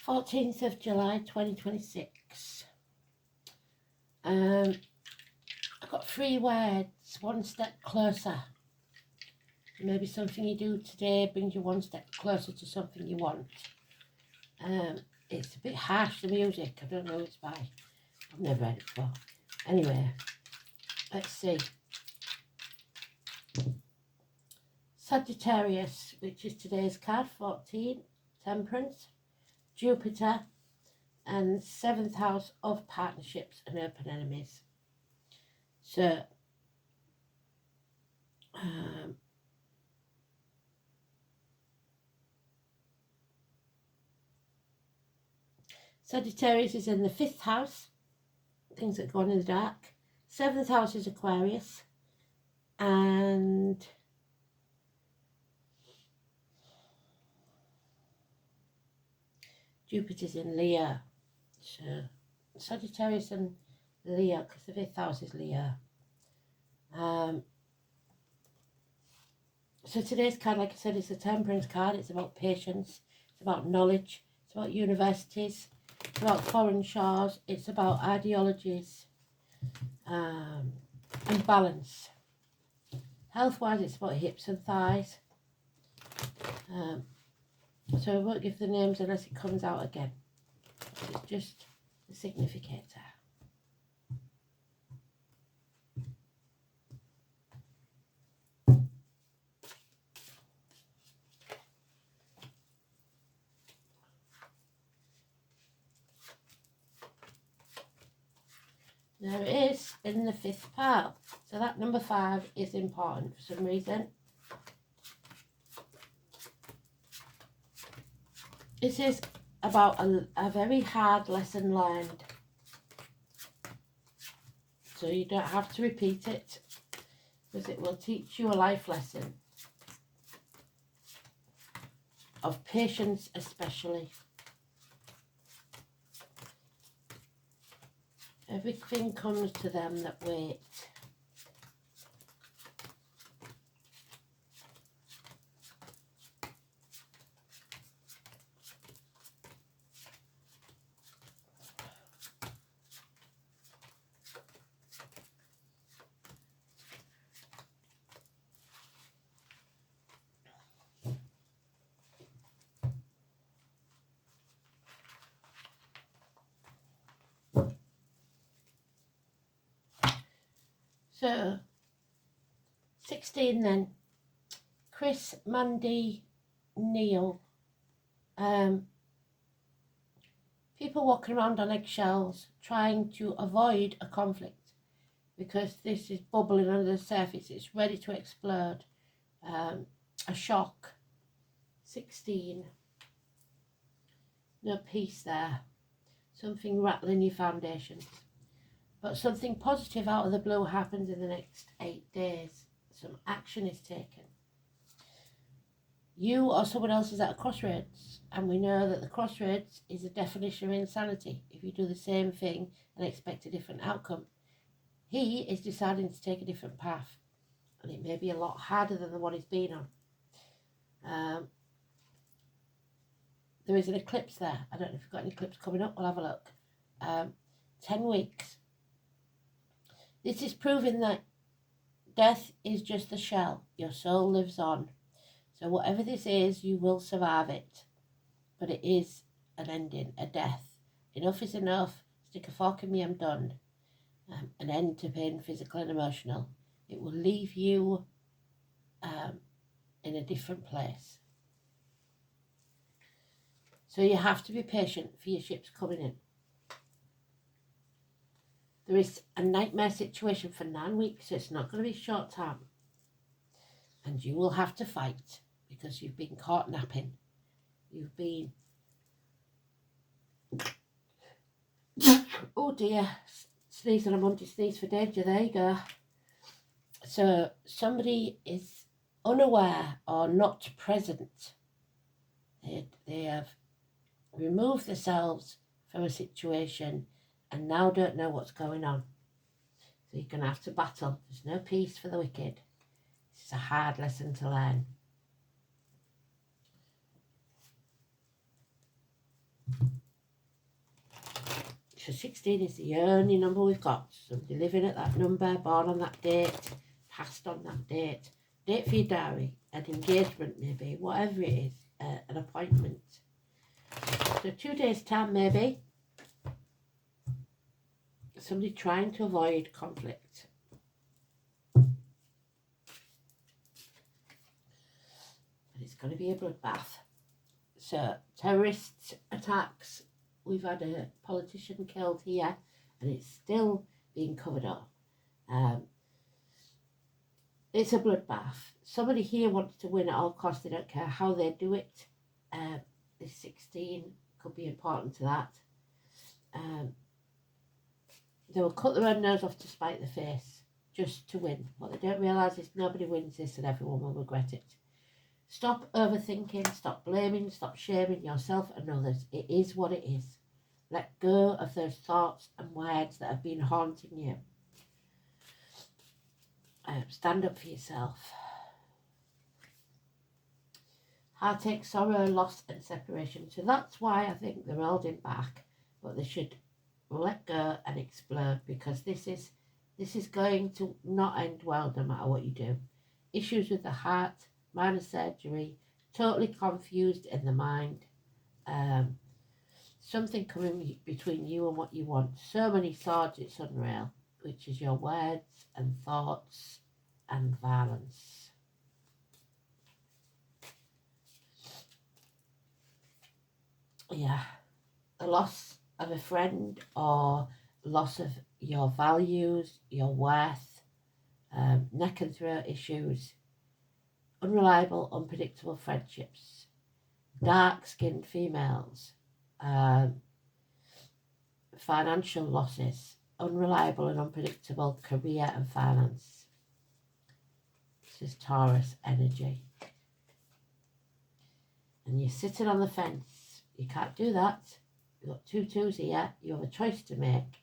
14th of July 2026. I've got 3 words, one step closer. Maybe something you do today brings you one step closer to something you want. It's a bit harsh, the music. I don't know who it's by. I've never heard it before. Anyway, let's see. Sagittarius, which is today's card, 14, Temperance, Jupiter, and 7th house of partnerships and open enemies. So, Sagittarius is in the 5th house, things that go on in the dark. 7th house is Aquarius, and Jupiter's in Leo. So Sagittarius and Leo, because the 5th house is Leo. So today's card, like I said, is a Temperance card. It's about patience, it's about knowledge, it's about universities, it's about foreign shores, it's about ideologies, and balance. Health-wise, it's about hips and thighs. So I won't give the names unless it comes out again. It's just the significator. There it is in the 5th pile. So that number 5 is important for some reason. This is about a very hard lesson learned. So you don't have to repeat it, because it will teach you a life lesson of patience, especially. Everything comes to them that wait. So, 16 then. Chris, Mandy, Neil. People walking around on eggshells trying to avoid a conflict because this is bubbling under the surface. It's ready to explode. A shock. 16. No peace there. Something rattling your foundations. But something positive out of the blue happens in the next 8 days. Some action is taken. You or someone else is at a crossroads, and we know that the crossroads is a definition of insanity if you do the same thing and expect a different outcome. He is deciding to take a different path, and it may be a lot harder than the one he's been on. There is an eclipse there. I don't know if you've got any eclipse coming up. We'll have a look. 10 weeks. This is proving that death is just the shell. Your soul lives on. So whatever this is, you will survive it. But it is an ending, a death. Enough is enough. Stick a fork in me, I'm done. An end to pain, physical and emotional. It will leave you in a different place. So you have to be patient for your ships coming in. There is a nightmare situation for 9 weeks, so it's not going to be short term. And you will have to fight because you've been caught napping. You've been... Oh dear, sneeze on a Monday, sneeze for danger, there you go. So somebody is unaware or not present. They have removed themselves from a situation and now don't know what's going on. So you're going to have to battle. There's no peace for the wicked. This is a hard lesson to learn. So 16 is the only number we've got. Somebody living at that number, born on that date, passed on that date. Date for your diary, an engagement maybe, whatever it is, an appointment. So 2 days' time maybe. Somebody trying to avoid conflict. But it's going to be a bloodbath. So terrorist attacks. We've had a politician killed here and it's still being covered up. It's a bloodbath. Somebody here wants to win at all costs. They don't care how they do it. This 16 could be important to that. They will cut their own nose off to spite their face just to win. What they don't realise is nobody wins this and everyone will regret it. Stop overthinking, stop blaming, stop shaming yourself and others. It is what it is. Let go of those thoughts and words that have been haunting you. Stand up for yourself. Heartache, sorrow, loss and separation. So that's why I think they're holding back, but they should let go and explode, because this is going to not end well no matter what you do. Issues with the heart, minor surgery, totally confused in the mind, something coming between you and what you want. So many swords, it's unreal, which is your words and thoughts and violence. Yeah, the loss of a friend or loss of your values, your worth, neck and throat issues, unreliable, unpredictable friendships, dark-skinned females, financial losses, unreliable and unpredictable career and finance. This is Taurus energy. And you're sitting on the fence. You can't do that. You've got 2 2s here. You have a choice to make.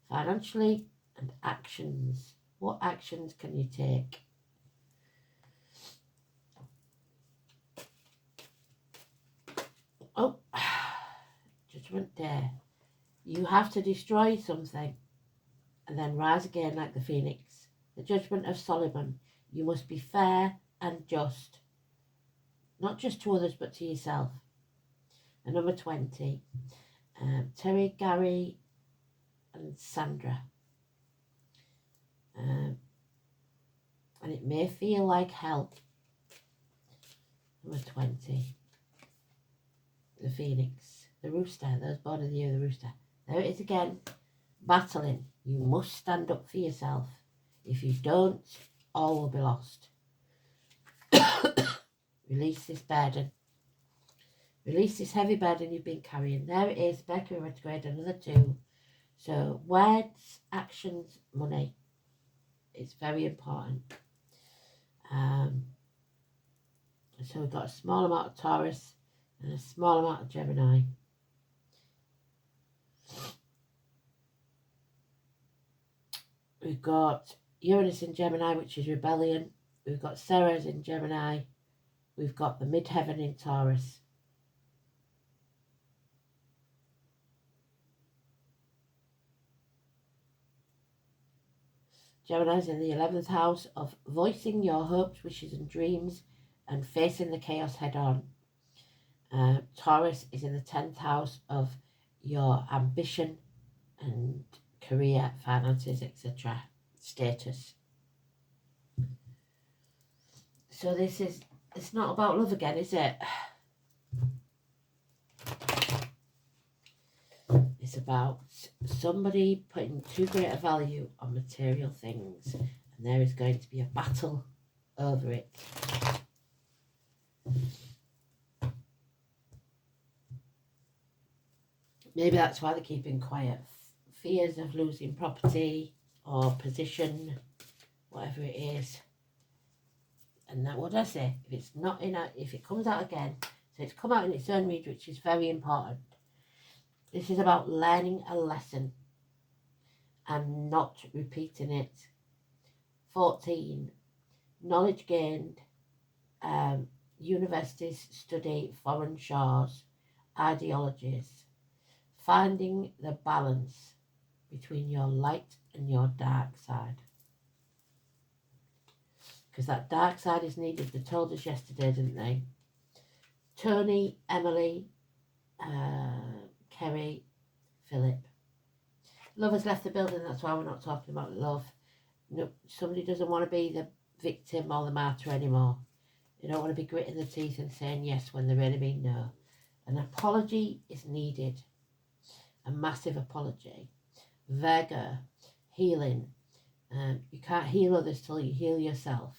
Financially and actions. What actions can you take? Oh, Judgment Day. You have to destroy something and then rise again like the phoenix. The judgment of Solomon. You must be fair and just. Not just to others, but to yourself. And number 20. Terry, Gary and Sandra. And it may feel like hell. Number 20. The phoenix. The rooster. Those born in the year of the rooster. There it is again. Battling. You must stand up for yourself. If you don't, all will be lost. Release this burden. Release this heavy burden you've been carrying. There it is. Mercury retrograde, another 2. So words, actions, money. It's very important. So we've got a small amount of Taurus and a small amount of Gemini. We've got Uranus in Gemini, which is rebellion. We've got Ceres in Gemini. We've got the midheaven in Taurus. Gemini's in the 11th house of voicing your hopes, wishes and dreams and facing the chaos head on. Taurus is in the 10th house of your ambition and career, finances, etc. Status. So it's not about love again, is it? It's about somebody putting too great a value on material things, and there is going to be a battle over it. Maybe that's why they're keeping quiet. Fears of losing property or position, whatever it is. And that, what I say, if it comes out again, so it's come out in its own read, which is very important. This is about learning a lesson and not repeating it. 14, knowledge gained, universities study foreign shores, ideologies. finding the balance between your light and your dark side. Because that dark side is needed. They told us yesterday, didn't they? Tony, Emily, Kerry, Philip. Love has left the building, that's why we're not talking about love. No, somebody doesn't want to be the victim or the martyr anymore. They don't want to be gritting their teeth and saying yes when they really mean no. An apology is needed. A massive apology. Virgo, healing. You can't heal others till you heal yourself.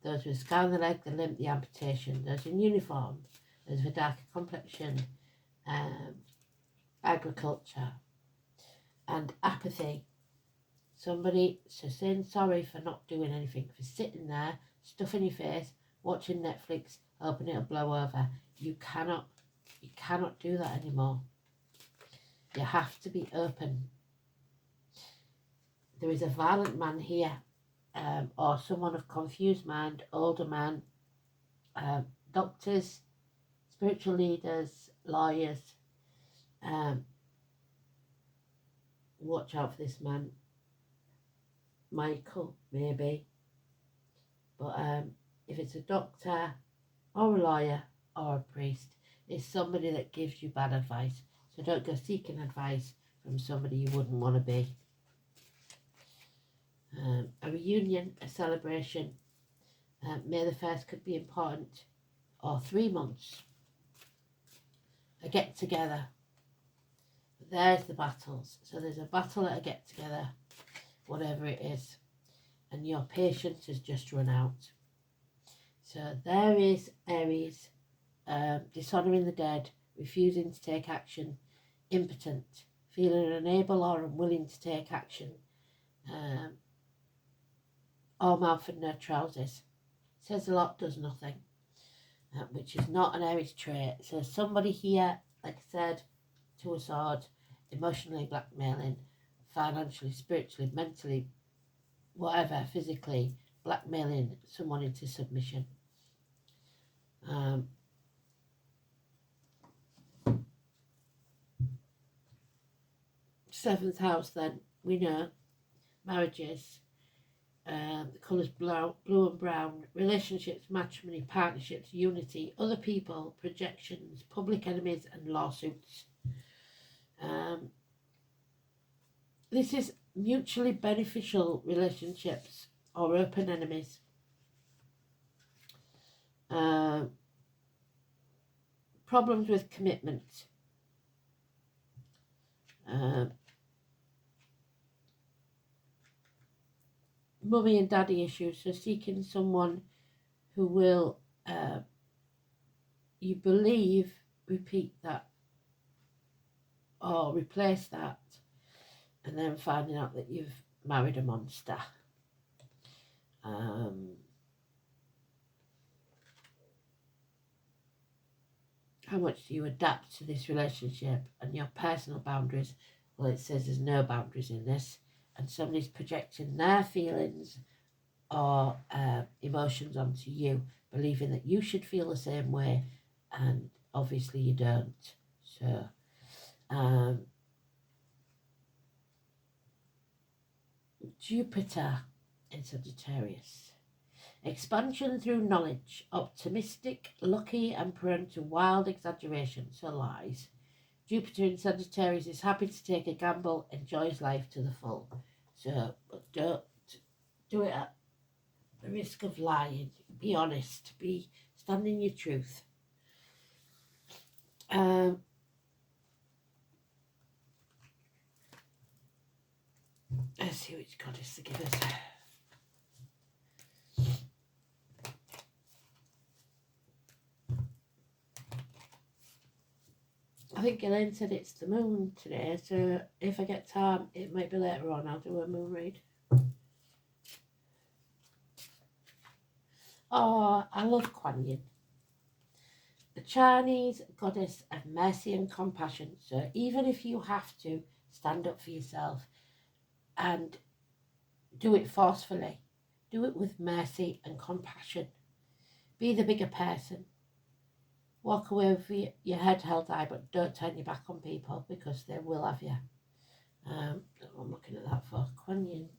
Those with a scar on the leg, the limp, the amputation. Those in uniform. Those with darker complexion. Agriculture. And apathy. Somebody saying sorry for not doing anything, for sitting there, stuffing your face, watching Netflix, hoping it'll blow over. You cannot do that anymore. You have to be open. There is a violent man here, or someone of confused mind, older man, doctors, spiritual leaders, lawyers. Watch out for this man. Michael, maybe. But if it's a doctor or a lawyer or a priest, it's somebody that gives you bad advice. So don't go seeking advice from somebody you wouldn't want to be. A reunion, a celebration. May the 1st could be important. Or 3 months. A get together. There's the battles. So there's a battle at a get together, whatever it is. And your patience has just run out. So there is Aries, dishonouring the dead, refusing to take action, impotent, feeling unable or unwilling to take action, or mouth and no trousers. Says a lot, does nothing, which is not an Aries trait. So somebody here, like I said, to a sword, emotionally blackmailing, financially, spiritually, mentally, whatever, physically, blackmailing someone into submission. 7th house then, we know, marriages, the colours blue and brown, relationships, matrimony, partnerships, unity, other people, projections, public enemies and lawsuits. This is mutually beneficial relationships or open enemies. Problems with commitment. Mummy and daddy issues. So seeking someone who will, you believe, repeat that or replace that, and then finding out that you've married a monster. How much do you adapt to this relationship and your personal boundaries? Well, it says there's no boundaries in this, and somebody's projecting their feelings or emotions onto you, believing that you should feel the same way, and obviously you don't. So Jupiter in Sagittarius. Expansion through knowledge, optimistic, lucky, and prone to wild exaggeration, so lies. Jupiter in Sagittarius is happy to take a gamble, enjoys life to the full. So, but don't do it at the risk of lying. Be honest. Stand in your truth. Let's see which goddess to give us. I think Elaine said it's the moon today, so if I get time, it might be later on, I'll do a moon read. Oh, I love Kuan Yin. The Chinese goddess of mercy and compassion. So even if you have to stand up for yourself and do it forcefully, do it with mercy and compassion. Be the bigger person. Walk away with your head held high, but don't turn your back on people because they will have you. I'm looking at that for Kuan Yin.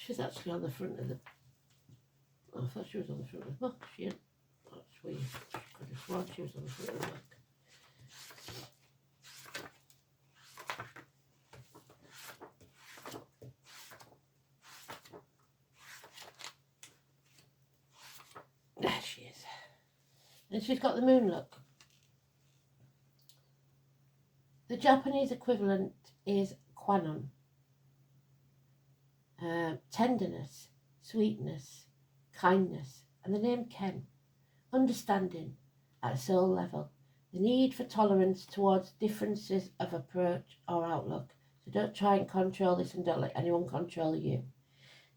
She's actually on the front of the... I thought she was on the front of the book. She ain't. That's weird. I could have sworn she was on the front of the book. There she is. And she's got the moon look. The Japanese equivalent is Kwanon. Tenderness, sweetness, kindness, and the name Ken. Understanding at a soul level. The need for tolerance towards differences of approach or outlook. So don't try and control this and don't let anyone control you.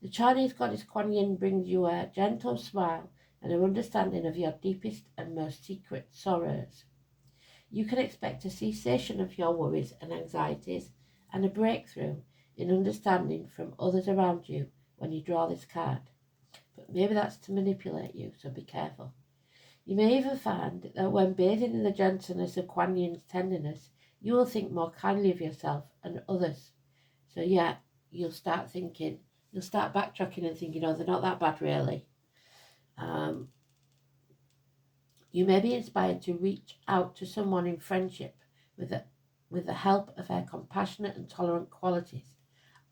The Chinese goddess Kuan Yin brings you a gentle smile and an understanding of your deepest and most secret sorrows. You can expect a cessation of your worries and anxieties and a breakthrough in understanding from others around you when you draw this card. But maybe that's to manipulate you, so be careful. You may even find that when bathing in the gentleness of Kuan Yin's tenderness, you will think more kindly of yourself and others. So yeah, you'll start backtracking and thinking, oh, they're not that bad really. You may be inspired to reach out to someone in friendship with the help of their compassionate and tolerant qualities.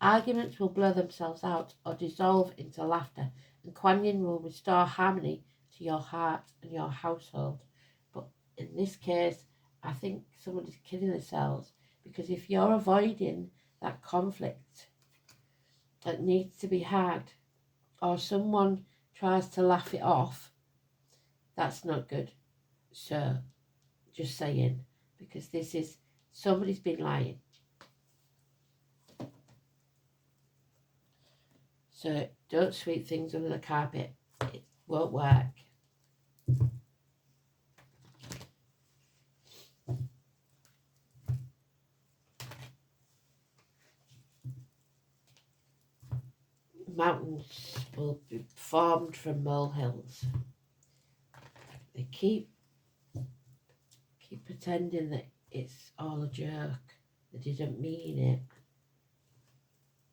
Arguments will blur themselves out or dissolve into laughter, and Kuan Yin will restore harmony to your heart and your household. But in this case, I think somebody's killing themselves, because if you're avoiding that conflict that needs to be had, or someone tries to laugh it off, that's not good. So, just saying, because this is, somebody's been lying. So don't sweep things under the carpet. It won't work. Mountains will be formed from molehills. They keep pretending that it's all a joke. They didn't mean it.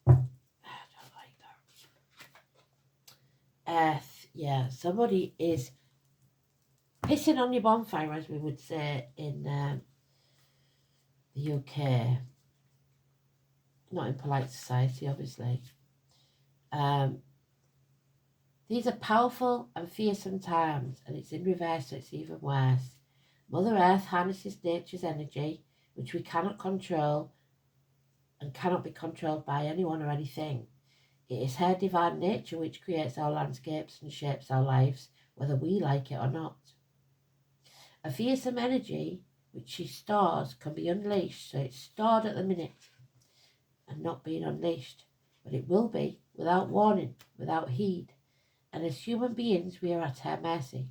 I don't like that. Earth, yeah. Somebody is pissing on your bonfire, as we would say in the UK. Not in polite society, obviously. These are powerful and fearsome times, and it's in reverse, so it's even worse. Mother Earth harnesses nature's energy, which we cannot control and cannot be controlled by anyone or anything. It is her divine nature which creates our landscapes and shapes our lives, whether we like it or not. A fearsome energy which she stores can be unleashed, so it's stored at the minute and not being unleashed, but it will be without warning, without heed, and as human beings we are at her mercy.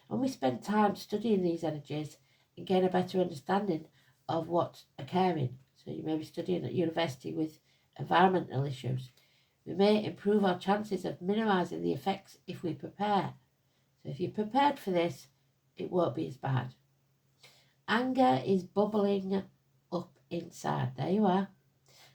When we spend time studying these energies and gain a better understanding of what's occurring, so you may be studying at university with environmental issues, we may improve our chances of minimising the effects if we prepare. So if you're prepared for this, it won't be as bad. Anger is bubbling up inside. There you are.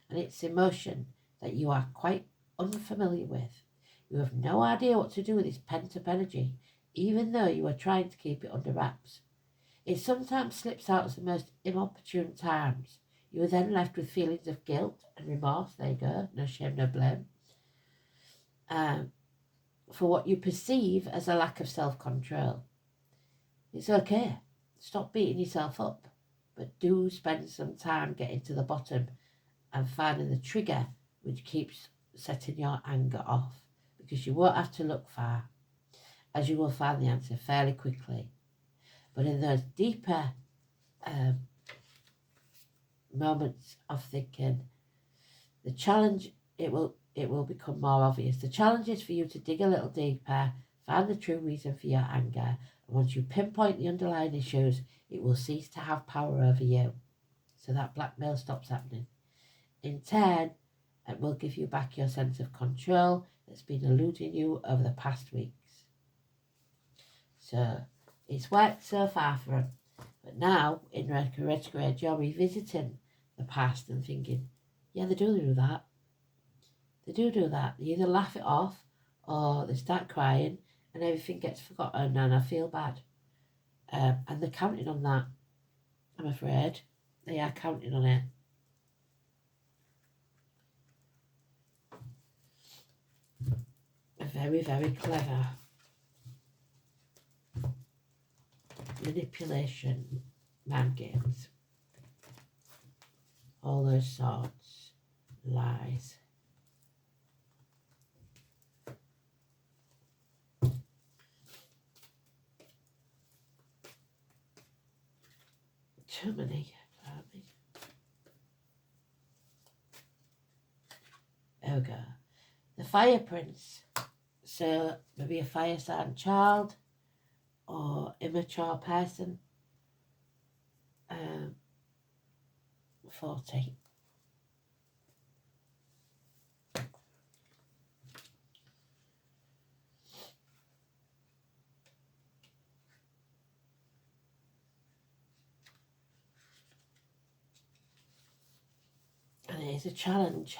And it's emotion that you are quite unfamiliar with. You have no idea what to do with this pent-up energy, even though you are trying to keep it under wraps. It sometimes slips out at the most inopportune times. You are then left with feelings of guilt and remorse. There you go. No shame, no blame. For what you perceive as a lack of self-control. It's okay. Stop beating yourself up, but do spend some time getting to the bottom and finding the trigger which keeps setting your anger off, because you won't have to look far, as you will find the answer fairly quickly. But in those deeper moments of thinking, the challenge, it will become more obvious. The challenge is for you to dig a little deeper, find the true reason for your anger, and once you pinpoint the underlying issues, it will cease to have power over you. so that blackmail stops happening. In 10, it will give you back your sense of control that's been eluding you over the past weeks. So it's worked so far for him. But now, in retrograde, you're revisiting the past and thinking, yeah, they do that. They do that. They either laugh it off or they start crying and everything gets forgotten and I feel bad. And they're counting on that, I'm afraid. They are counting on it. A very, very clever manipulation, mind games, all those sorts, lies. Too many, apparently. There we go. The Fire Prince. So maybe a fire sign child or immature person. 40. And it is a challenge.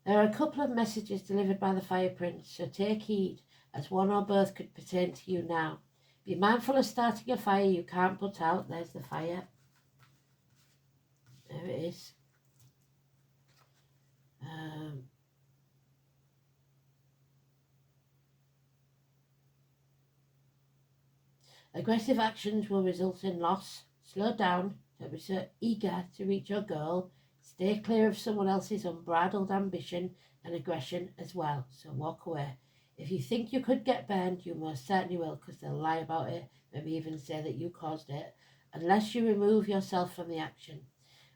There are a couple of messages delivered by the Fire Prince, so take heed, as one or both could pertain to you now. Be mindful of starting a fire you can't put out. There's the fire. There it is. Aggressive actions will result in loss. Slow down. Don't be so eager to reach your goal. Stay clear of someone else's unbridled ambition and aggression as well, so walk away. If you think you could get burned, you most certainly will, because they'll lie about it, maybe even say that you caused it, unless you remove yourself from the action.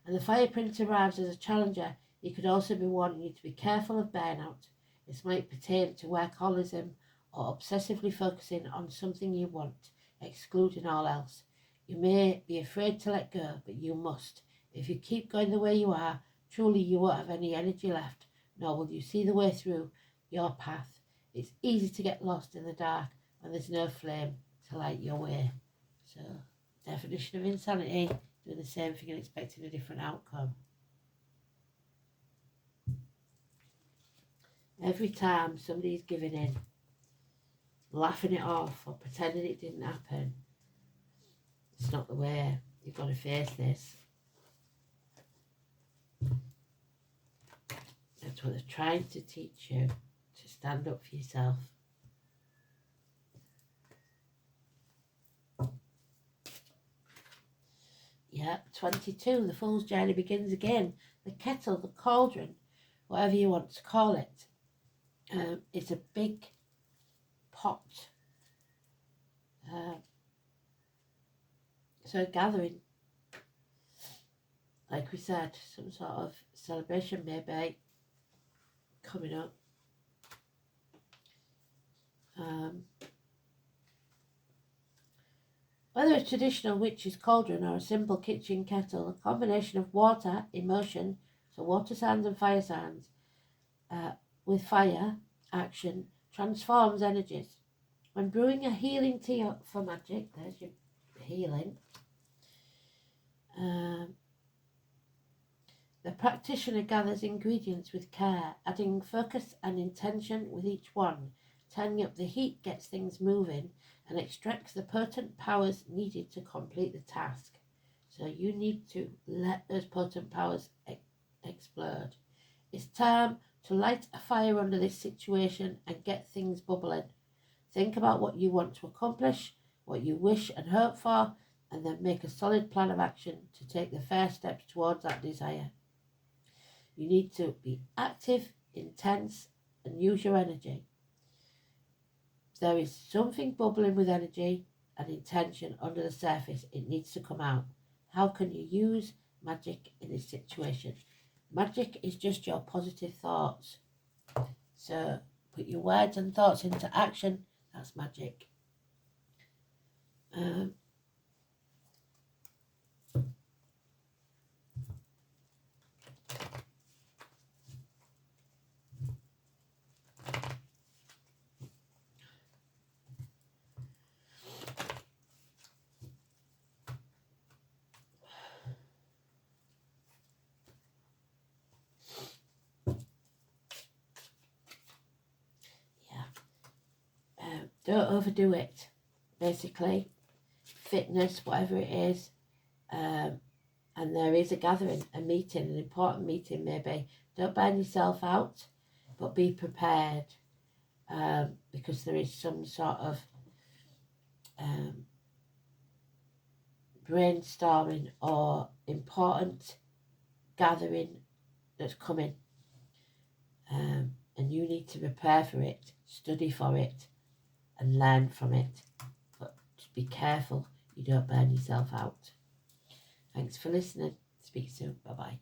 And the Fire Prince arrives as a challenger. He could also be warning you to be careful of burnout. This might pertain to workaholism or obsessively focusing on something you want, excluding all else. You may be afraid to let go, but you must. If you keep going the way you are, truly you won't have any energy left, nor will you see the way through your path. It's easy to get lost in the dark when there's no flame to light your way. So, definition of insanity, doing the same thing and expecting a different outcome. Every time somebody's giving in, laughing it off or pretending it didn't happen, it's not the way. You've got to face this. That's what they're trying to teach you, to stand up for yourself. Yeah, 22, the Fool's Journey begins again. The kettle, the cauldron, whatever you want to call it. It's a big pot. So a gathering, like we said, some sort of celebration maybe coming up. Whether a traditional witch's cauldron or a simple kitchen kettle, a combination of water, emotion, so water signs and fire signs, with fire action, transforms energies. When brewing a healing tea for magic, there's your healing, the practitioner gathers ingredients with care, adding focus and intention with each one. Turning up the heat gets things moving and extracts the potent powers needed to complete the task. So you need to let those potent powers explode. It's time to light a fire under this situation and get things bubbling. Think about what you want to accomplish, what you wish and hope for, and then make a solid plan of action to take the first steps towards that desire. You need to be active, intense, and use your energy. There is something bubbling with energy and intention under the surface. It needs to come out. How can you use magic in this situation? Magic is just your positive thoughts. So put your words and thoughts into action. That's magic. don't overdo it, basically. Fitness, whatever it is. And there is a gathering, a meeting, an important meeting maybe. Don't burn yourself out, but be prepared, because there is some sort of brainstorming or important gathering that's coming, and you need to prepare for it, study for it, and learn from it. But just be careful you don't burn yourself out. Thanks for listening. Speak soon. Bye bye.